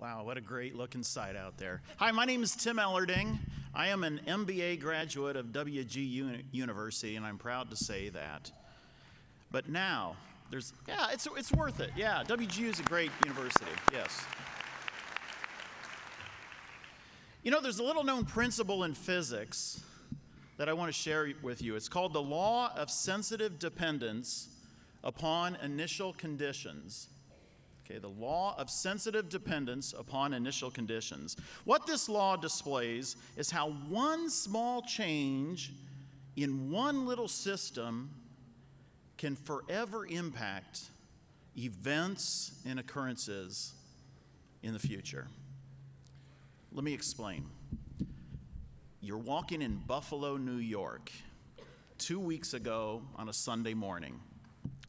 Wow, what a great looking sight out there. Hi, my name is Tim Ehlerding. I am an MBA graduate of WGU University, and I'm proud to say that. But now, it's worth it. Yeah, WGU is a great university, yes. You know, there's a little known principle in physics that I want to share with you. It's called the law of sensitive dependence upon initial conditions. Okay, the law of sensitive dependence upon initial conditions. What this law displays is how one small change in one little system can forever impact events and occurrences in the future. Let me explain. You're walking in Buffalo, New York, 2 weeks ago on a Sunday morning,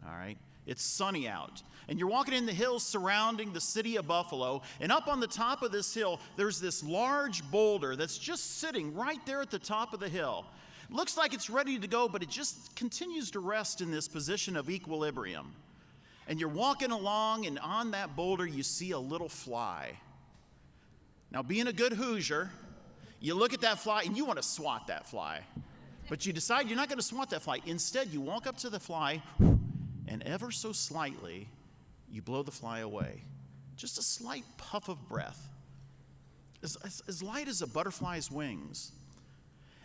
all right? It's sunny out, and you're walking in the hills surrounding the city of Buffalo, and up on the top of this hill, there's this large boulder that's just sitting right there at the top of the hill. Looks like it's ready to go, but it just continues to rest in this position of equilibrium. And you're walking along, and on that boulder, you see a little fly. Now, being a good Hoosier, you look at that fly, and you want to swat that fly. But you decide you're not going to swat that fly. Instead, you walk up to the fly, and ever so slightly, you blow the fly away. Just a slight puff of breath, as light as a butterfly's wings.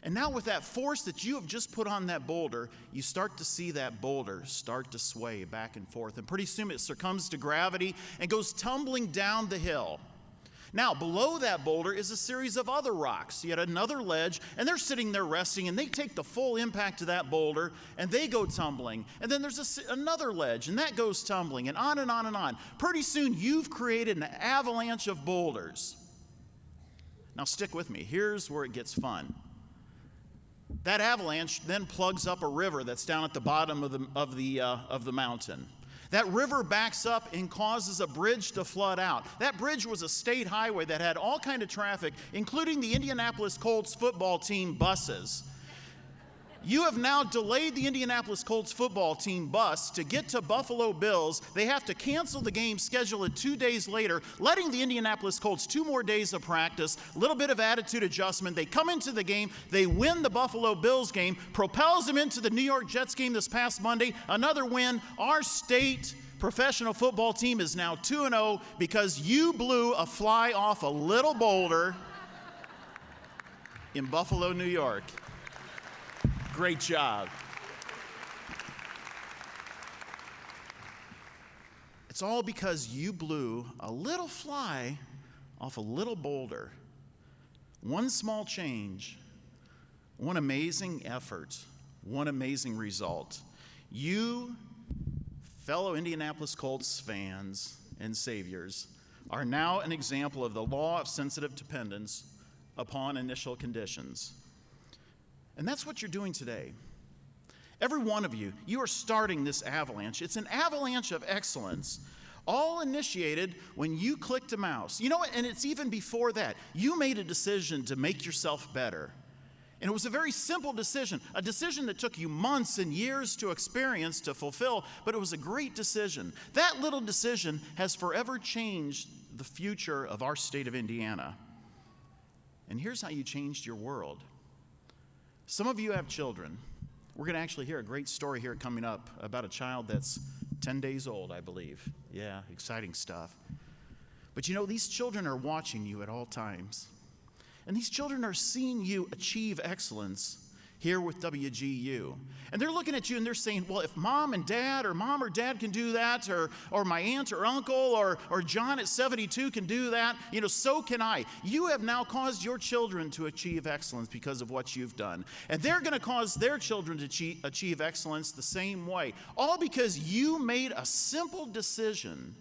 And now with that force that you have just put on that boulder, you start to see that boulder start to sway back and forth. And pretty soon it succumbs to gravity and goes tumbling down the hill. Now, below that boulder is a series of other rocks, yet another ledge, and they're sitting there resting, and they take the full impact of that boulder, and they go tumbling. And then there's another ledge, and that goes tumbling, and on and on and on. Pretty soon, you've created an avalanche of boulders. Now, stick with me. Here's where it gets fun. That avalanche then plugs up a river that's down at the bottom of the mountain. That river backs up and causes a bridge to flood out. That bridge was a state highway that had all kind of traffic, including the Indianapolis Colts football team buses. You have now delayed the Indianapolis Colts football team bus to get to Buffalo Bills. They have to cancel the game, schedule it 2 days later, letting the Indianapolis Colts 2 more days of practice, a little bit of attitude adjustment. They come into the game, they win the Buffalo Bills game, propels them into the New York Jets game this past Monday, another win. Our state professional football team is now 2-0 because you blew a fly off a little boulder in Buffalo, New York. Great job. It's all because you blew a little fly off a little boulder. One small change, one amazing effort, one amazing result. You, fellow Indianapolis Colts fans and saviors, are now an example of the law of sensitive dependence upon initial conditions. And that's what you're doing today. Every one of you, you are starting this avalanche. It's an avalanche of excellence, all initiated when you clicked a mouse. You know what? And it's even before that. You made a decision to make yourself better. And it was a very simple decision, a decision that took you months and years to experience, to fulfill, but it was a great decision. That little decision has forever changed the future of our state of Indiana. And here's how you changed your world. Some of you have children. We're going to actually hear a great story here coming up about a child that's 10 days old, I believe. Yeah, exciting stuff. But you know, these children are watching you at all times. And these children are seeing you achieve excellence here with WGU. And they're looking at you and they're saying, well, if mom or dad can do that, or my aunt or uncle or John at 72 can do that, you know, so can I. You have now caused your children to achieve excellence because of what you've done. And they're going to cause their children to achieve excellence the same way. All because you made a simple decision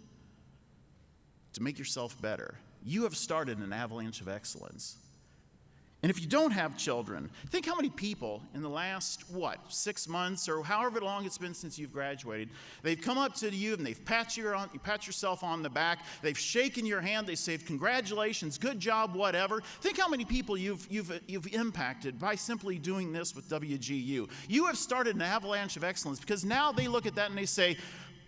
to make yourself better. You have started an avalanche of excellence. And if you don't have children, think how many people in the last, 6 months or however long it's been since you've graduated, they've come up to you and they've pat yourself on the back, they've shaken your hand, they say, congratulations, good job, whatever. Think how many people you've impacted by simply doing this with WGU. You have started an avalanche of excellence because now they look at that and they say,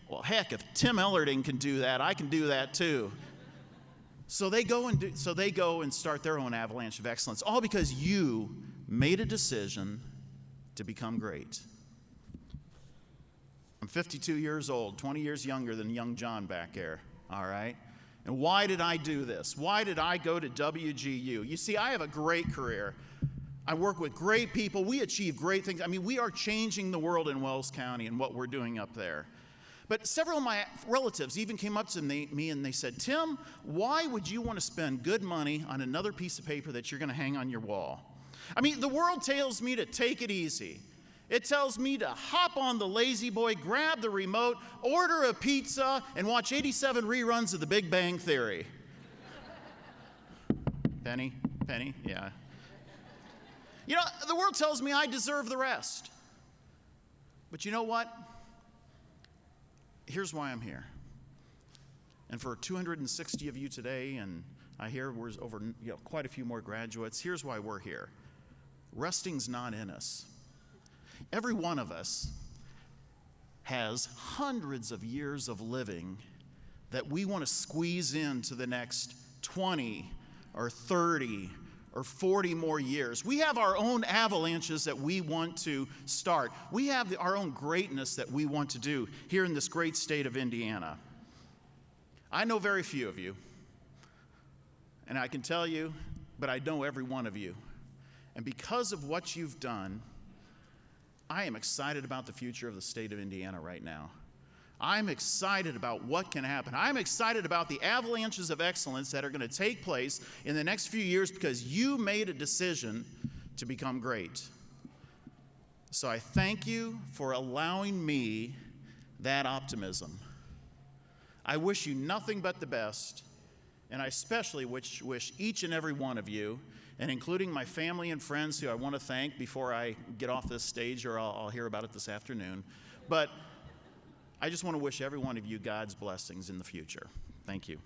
well, heck, if Tim Ehlerding can do that, I can do that too. So they go and start their own avalanche of excellence, all because you made a decision to become great. I'm 52 years old, 20 years younger than young John back there, all right? And why did I do this? Why did I go to WGU? You see, I have a great career. I work with great people. We achieve great things. I mean, we are changing the world in Wells County and what we're doing up there. But several of my relatives even came up to me and they said, Tim, why would you want to spend good money on another piece of paper that you're going to hang on your wall? I mean, the world tells me to take it easy. It tells me to hop on the lazy boy, grab the remote, order a pizza, and watch 87 reruns of The Big Bang Theory. Penny, yeah. You know, the world tells me I deserve the rest. But you know what? Here's why I'm here. And for 260 of you today, and I hear we're over quite a few more graduates, here's why we're here. Resting's not in us. Every one of us has hundreds of years of living that we want to squeeze into the next 20 or 30 or 40 more years. We have our own avalanches that we want to start. We have our own greatness that we want to do here in this great state of Indiana. I know very few of you, and I can tell you, but I know every one of you. And because of what you've done, I am excited about the future of the state of Indiana right now. I'm excited about what can happen. I'm excited about the avalanches of excellence that are going to take place in the next few years because you made a decision to become great. So I thank you for allowing me that optimism. I wish you nothing but the best, and I especially wish each and every one of you, and including my family and friends who I want to thank before I get off this stage, or I'll hear about it this afternoon, but I just want to wish every one of you God's blessings in the future. Thank you.